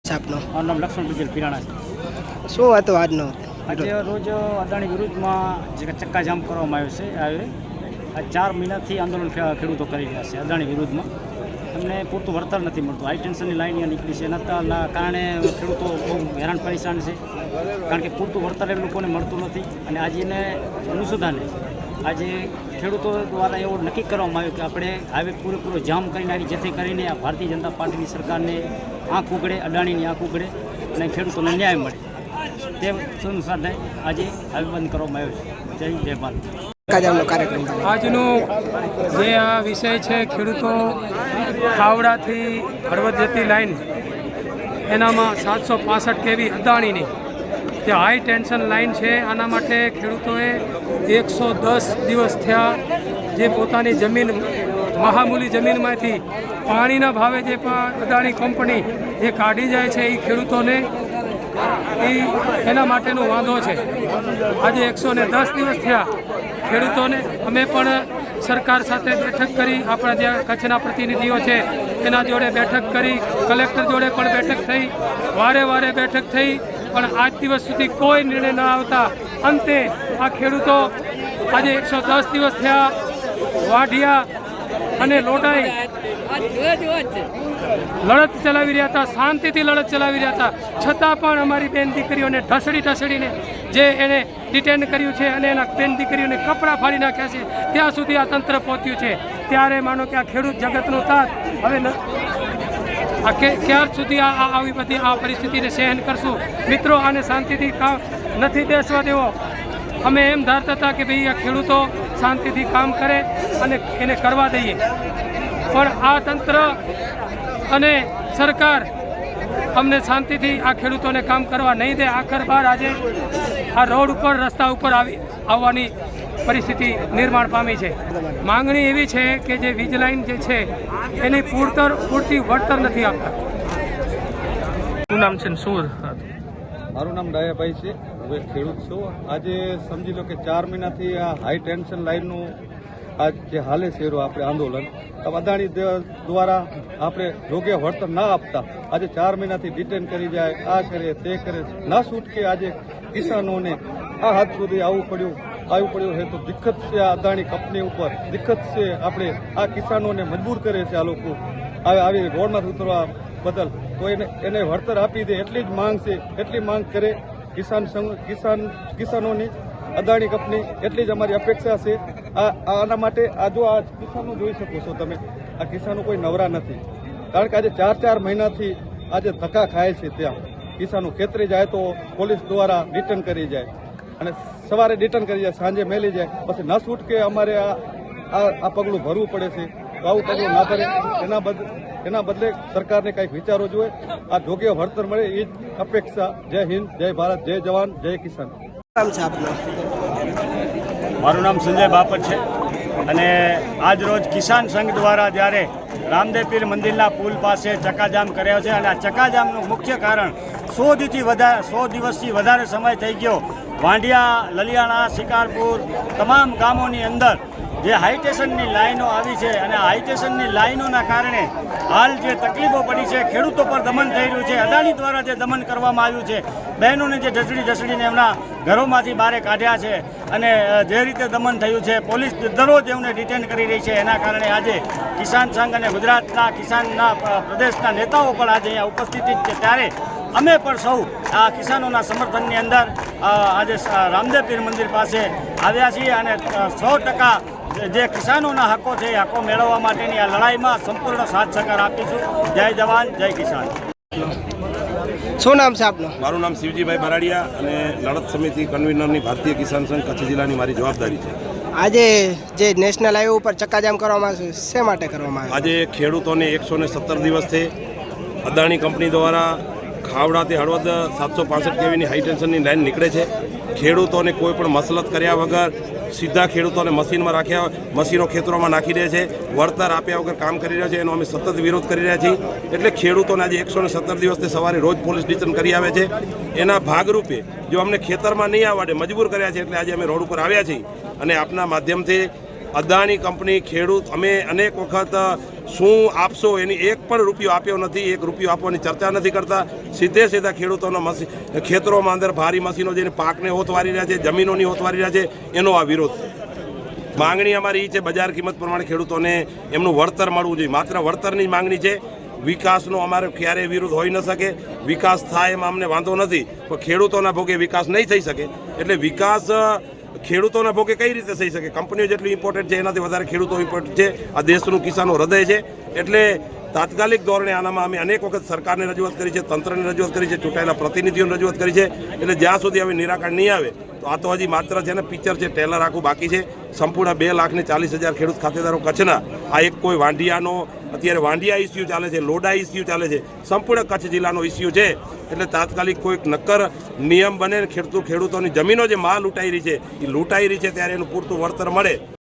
છે આપનો? મારું નામ લક્ષ્મણ વિજય પીરાણા છે. શું હતો આજનો? આજે રોજ અદાણી વિરુદ્ધમાં જે ચક્કાજામ કરવામાં આવ્યો છે આ 4 મહિનાથી આંદોલન ખેડૂતો કરી રહ્યા છે અદાણી વિરુદ્ધમાં. એમને પૂરતું વળતર નથી મળતું. હાઈ ટેન્શનની લાઈન અહીંયા નીકળી છે. એના કારણે ખેડૂતો બહુ હેરાન પરેશાન છે, કારણ કે પૂરતું વળતર એ લોકોને મળતું નથી. અને આજે એને અનુસંધાને આજે ખેડૂતો દ્વારા એવું નક્કી કરવામાં આવ્યું કે આપણે હાઈવે પૂરેપૂરો જામ કરીને આવી, જેથી કરીને આ ભારતીય જનતા પાર્ટીની સરકારને આંખ ઉઘડે, અદાણીની આંખ ઉઘડે અને ખેડૂતોને ન્યાય મળે. તે અનુસાર આજે હાઈવે બંધ કરવામાં આવ્યો છે. જય ભારત. ચક્કાજામનો કાર્યક્રમ આજનો જે આ વિષય છે ખેડૂતો ખાવડાથી હળવદ જતી લાઈન એનામાં 765 kV અદાણીની જે હાઈ ટેન્શન લાઈન છે, આના માટે ખેડૂતોએ 110 દિવસ થયા જે પોતાની જમીન મહામૂલી જમીનમાંથી પાણીના ભાવે જે અદાણી કંપની જે કાઢી જાય છે એ ખેડૂતોને એના માટેનો વાંધો છે. આજે 110 દિવસ થયા ખેડૂતોને. અમે પણ સરકાર સાથે બેઠક કરી, આપણા જ્યાં કચ્છના પ્રતિનિધિઓ છે એના જોડે બેઠક કરી, કલેક્ટર જોડે પણ બેઠક થઈ, વારે બેઠક થઈ, પણ આજ દિવસ સુધી કોઈ નિર્ણય ન આવતા અંતે આ ખેડૂતો આજે 110 દિવસ થયા વાઢિયા અને લોટાઈ લડત ચલાવી રહ્યા હતા, શાંતિથી લડત ચલાવી રહ્યા હતા. છતાં પણ અમારી બેન દીકરીઓને ઢસડીને જે એને ડિટેન કર્યું છે અને એના બેન દીકરીઓને કપડાં ફાડી નાખ્યા છે, ત્યાં સુધી આ તંત્ર પહોંચ્યું છે. ત્યારે માનો કે આ ખેડૂત જગતનો તાત હવે ક્યાર સુધી આવી બધી આ પરિસ્થિતિને સહન કરશું? મિત્રો, આને શાંતિથી નથી બેસવા દેવો. અમે એમ ધારતા હતા કે ભાઈ આ ખેડૂતો શાંતિથી કામ કરે અને એને કરવા દઈએ, પણ આ તંત્ર અને સરકાર અમને શાંતિથી આ ખેડૂતોને કામ કરવા નહીં દે. આખર બાર આજે આ રોડ ઉપર, રસ્તા ઉપર આવવાની પરિસ્થિતિ નિર્માણ પામી છે. માંગણી એવી છે કે જે વીજ લાઈન જે છે એની પૂરતી વળતર નથી આપતા. શું નામ છે? શું? મારું નામ ડાયાભાઈ છે, હું એક ખેડૂત છું. આજે સમજી લો કે 4 મહિનાથી આ હાઈ ટેન્શન લાઈનનું આ જે હાલે છે આપણે આંદોલન અદાણી દ્વારા આપણે યોગ્ય વળતર ના આપતા આજે 4 મહિનાથી ડિટેન કરી જાય, આ કરે તે કરે, ના છૂટકે આજે કિસાનોને આ હાથ સુધી આવવું પડ્યું છે. તો દિક્કત છે આ અદાણી કંપની ઉપર, દિક્કત છે. આપણે આ કિસાનોને મજબૂર કરે છે આ લોકો આવી રોડમાં ઉતરવા બદલ. તો એને વળતર આપી દે એટલી જ માંગ છે, એટલી માંગ કરે કિસાનોની અદાણી કંપની, એટલી જ અમારી અપેક્ષા છે. આના માટે આ કિસાનો જોઈ શકો છો તમે, આ કિસાનો કોઈ નવરા નથી, કારણ કે આજે 4 મહિનાથી આજે ધક્કા ખાય છે. ત્યાં કિસાનો ખેતરે જાય તો પોલીસ દ્વારા રિટર્ન કરી જાય અને સવારે રિટર્ન કરી જાય, સાંજે મેલી જાય, પછી ન છૂટકે અમારે આ પગલું ભરવું પડે છે. તો આવું પગલું ના ભરે એના બદલે સરકારને કંઈક વિચારવો જોઈએ, આ યોગ્ય વળતર મળે એ જ અપેક્ષા. જય હિન્દ, જય ભારત, જય જવાન, જય કિસાન. નામ છે આપનો? મારું નામ સંજય બાપટ છે અને આજ રોજ કિસાન સંઘ દ્વારા જ્યારે રામદેવ પીર મંદિરના પુલ પાસે ચક્કાજામ કર્યો છે અને આ ચક્કાજામનું મુખ્ય કારણ 100 દિવસથી વધારે સમય થઈ ગયો વાંઢિયા, લલિયાણા, શિકારપુર તમામ ગામોની અંદર જે હાઈટેશનની લાઈનો આવી છે અને હાઈટેશનની લાઈનોના કારણે હાલ જે તકલીફો પડી છે, ખેડૂતો પર દમન થઈ રહ્યું છે. અદાણી દ્વારા જે દમન કરવામાં આવ્યું છે, બહેનોને જે ઢસડીને એમના ઘરોમાંથી બહાર કાઢ્યા છે અને જે રીતે દમન થયું છે, પોલીસ દરરોજ એમને ડિટેન કરી રહી છે. એના કારણે આજે કિસાન સંઘ અને ગુજરાતના કિસાનના પ્રદેશના નેતાઓ પણ આજે અહીંયા ઉપસ્થિત છે. ત્યારે અમે પણ સૌ આ કિસાનોના સમર્થનની અંદર આજે રામદેવ પીર મંદિર પાસે આવ્યા છીએ અને 100% જે કિસાનોના હકો છે એ હકો મેળવવા માટેની આ લડાઈમાં સંપૂર્ણ સાથ સહકાર આપીશું. જય જવાન, જય કિસાન. શું નામ છે આપનું? મારું નામ શિવજીભાઈ બરાડિયા અને લડત સમિતિ કન્વીનરની ભારતીય કિસાન સંઘ કચ્છ જિલ્લાની મારી જવાબદારી છે. આજે જે નેશનલ હાઈવે ઉપર ચક્કાજામ કરવામાં આવ્યું છે, શા માટે કરવામાં આવ્યું? આજે ખેડૂતોને 117 દિવસથી અદાણી કંપની દ્વારા ખાવડાથી હળવદ 765 kVની હાઈ ટેન્શનની લાઈન નીકળે છે. ખેડૂતોને કોઈ પણ મસલત કર્યા વગર સીધા ખેડૂતોને મશીનમાં રાખ્યા, મશીનો ખેતરોમાં નાખી દે છે, વળતર આપ્યા વગર કામ કરી રહ્યા છે. એનો અમે સતત વિરોધ કરી રહ્યા છીએ. એટલે ખેડૂતોને આજે 117 દિવસથી સવારે રોજ પોલીસ ડિટેન કરી આવે છે. એના ભાગરૂપે જો અમને ખેતરમાં નહીં આવડે મજબૂર કર્યા છે, એટલે આજે અમે રોડ ઉપર આવ્યા છીએ અને આપના માધ્યમથી અદાણી કંપની ખેડૂત અમે અનેક વખત શું આપશો એની એક પણ રૂપિયો આપ્યો નથી, એક રૂપિયો આપવાની ચર્ચા નથી કરતા. સીધા ખેડૂતોના ખેતરોમાં અંદર ભારી મશીનો જઈને પાકને હોતવારી રહ્યા છે, જમીનોની હોતવારી રહ્યા છે, એનો આ વિરોધ છે. માંગણી અમારી એ છે બજાર કિંમત પ્રમાણે ખેડૂતોને એમનું વળતર મળવું જોઈએ. માત્ર વળતરની જ માંગણી છે. વિકાસનો અમારે ક્યારેય વિરોધ હોઈ ન શકે. વિકાસ થાય એમાં અમને વાંધો નથી, પણ ખેડૂતોના ભોગે વિકાસ નહીં થઈ શકે. એટલે વિકાસ ખેડૂતોના ભોગે કઈ રીતે થઈ શકે? કંપનીઓ જેટલી ઇમ્પોર્ટન્ટ છે એનાથી વધારે ખેડૂતો ઇમ્પોર્ટન્ટ છે. આ દેશનું કિસાનો હૃદય છે. એટલે તાત્કાલિક ધોરણે આનામાં અમે અનેક વખત સરકારને રજૂઆત કરી છે, તંત્રને રજૂઆત કરી છે, ચૂંટાયેલા પ્રતિનિધિઓને રજૂઆત કરી છે. એટલે જ્યાં સુધી હવે નિરાકરણ નહીં આવે તો આ તો હજી માત્ર છે ને પિક્ચર છે, ટેલર આખું બાકી છે. સંપૂર્ણ 2,40,000 ખેડૂત ખાતેદારો કચ્છના આ એક કોઈ વાંઢિયાનો અત્યારે વાંઢિયા ઇસ્યુ ચાલે છે, લોડા ઇસ્યુ ચાલે છે, સંપૂર્ણ કચ્છ જિલ્લાનો ઇસ્યુ છે. એટલે તાત્કાલિક કોઈક નક્કર નિયમ બને, ખેડૂતોની જમીનો જે માલ લૂંટાઈ રહી છે એ લૂંટાઈ રહી છે ત્યારે એનું પૂરતું વળતર મળે